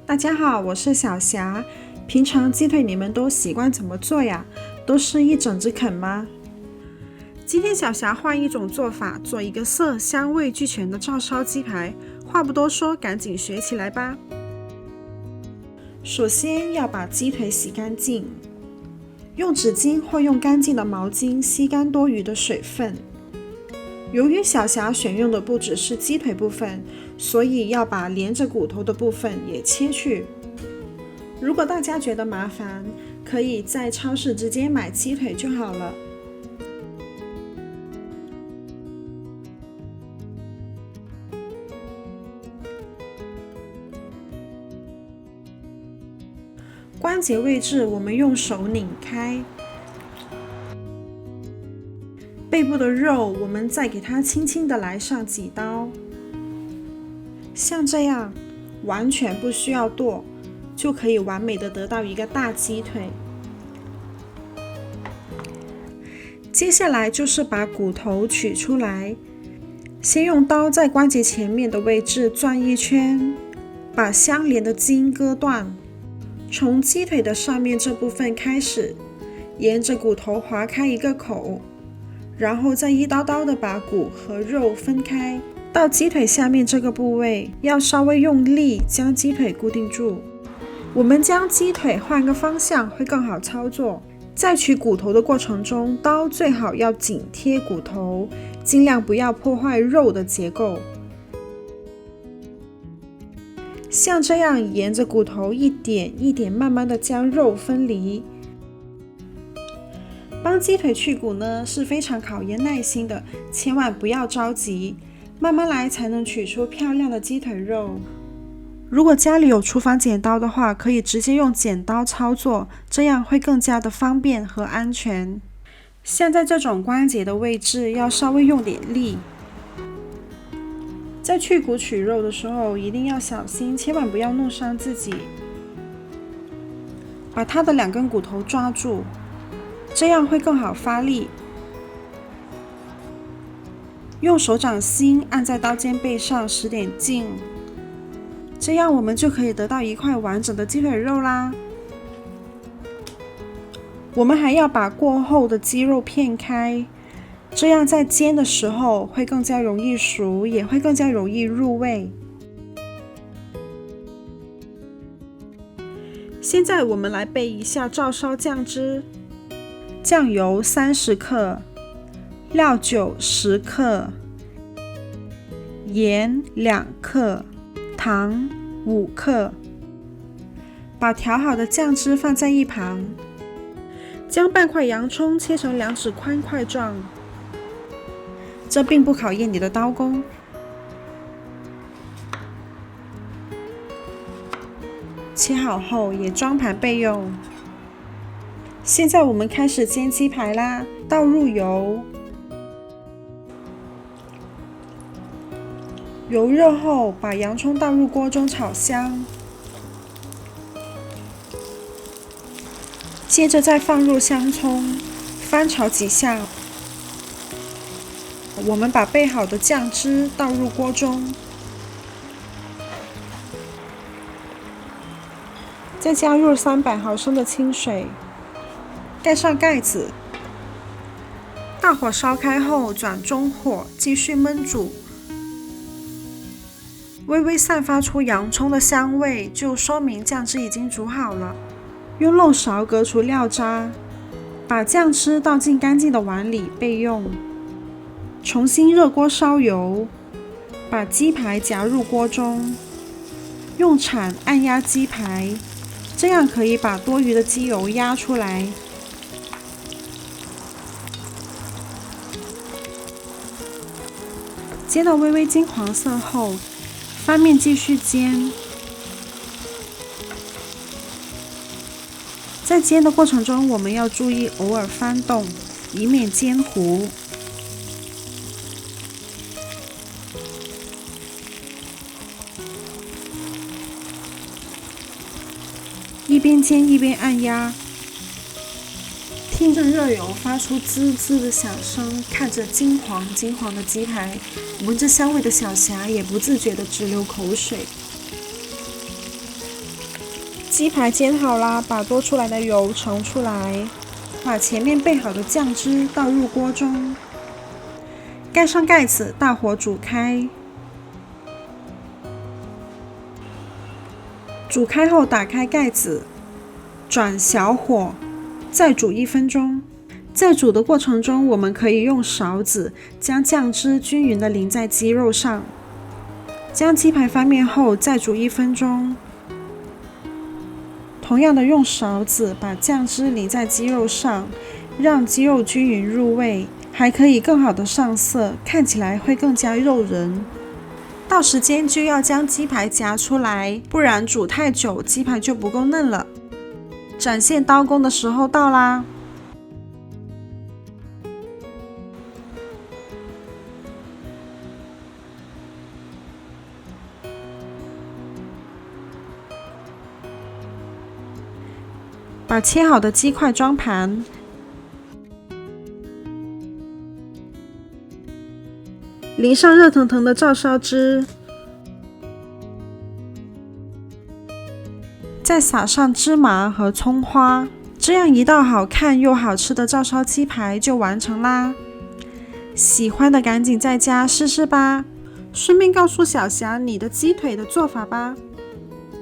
大家好，我是小霞。平常鸡腿你们都习惯怎么做呀？都是一整只啃吗？今天小霞换一种做法，做一个色香味俱全的照烧鸡排。话不多说，赶紧学起来吧。首先要把鸡腿洗干净，用纸巾或用干净的毛巾吸干多余的水分。由于小霞选用的不只是鸡腿部分，所以要把连着骨头的部分也切去。如果大家觉得麻烦，可以在超市直接买鸡腿就好了。关节位置我们用手拧开，背部的肉我们再给它轻轻的来上几刀，像这样完全不需要剁，就可以完美的得到一个大鸡腿。接下来就是把骨头取出来，先用刀在关节前面的位置转一圈，把相连的筋割断。从鸡腿的上面这部分开始，沿着骨头划开一个口，然后再一刀刀的把骨和肉分开。到鸡腿下面这个部位，要稍微用力将鸡腿固定住。我们将鸡腿换个方向会更好操作。在取骨头的过程中，刀最好要紧贴骨头，尽量不要破坏肉的结构。像这样沿着骨头一点一点慢慢的将肉分离。帮鸡腿去骨呢是非常考验耐心的，千万不要着急，慢慢来才能取出漂亮的鸡腿肉。如果家里有厨房剪刀的话，可以直接用剪刀操作，这样会更加的方便和安全。像在这种关节的位置要稍微用点力。在去骨取肉的时候一定要小心，千万不要弄伤自己。把它的两根骨头抓住，这样会更好发力。用手掌心按在刀尖背上使点劲，这样我们就可以得到一块完整的鸡腿肉啦。我们还要把过厚的鸡肉片开，这样在煎的时候会更加容易熟，也会更加容易入味。现在我们来备一下照烧酱汁，酱油30克，料酒10克，盐2克，糖5克。把调好的酱汁放在一旁，将半块洋葱切成2指宽块状，这并不考验你的刀工。切好后也装盘备用。现在我们开始煎鸡排啦，倒入油，油热后把洋葱倒入锅中炒香，接着再放入香葱，翻炒几下。我们把备好的酱汁倒入锅中，再加入300毫升的清水，盖上盖子。大火烧开后转中火，继续焖煮。微微散发出洋葱的香味，就说明酱汁已经煮好了。用漏勺隔除料渣，把酱汁倒进干净的碗里备用。重新热锅烧油，把鸡排夹入锅中，用铲按压鸡排，这样可以把多余的鸡油压出来。煎到微微金黄色后，翻面继续煎。在煎的过程中，我们要注意偶尔翻动，以免煎糊。一边煎一边按压，听着热油发出滋滋的响声，看着金黄金黄的鸡排，闻着香味的小霞也不自觉地直流口水。鸡排煎好啦，把多出来的油盛出来，把前面备好的酱汁倒入锅中，盖上盖子，大火煮开。煮开后打开盖子，转小火，再煮1分钟。在煮的过程中，我们可以用勺子将酱汁均匀地淋在鸡肉上。将鸡排翻面后，再煮1分钟。同样的，用勺子把酱汁淋在鸡肉上，让鸡肉均匀入味，还可以更好的上色，看起来会更加诱人。到时间就要将鸡排夹出来，不然煮太久，鸡排就不够嫩了。展现刀工的时候到啦。把切好的鸡块装盘，淋上热腾腾的照烧汁，再撒上芝麻和葱花，这样一道好看又好吃的照烧鸡排就完成啦！喜欢的赶紧在家试试吧，顺便告诉小霞你的鸡腿的做法吧。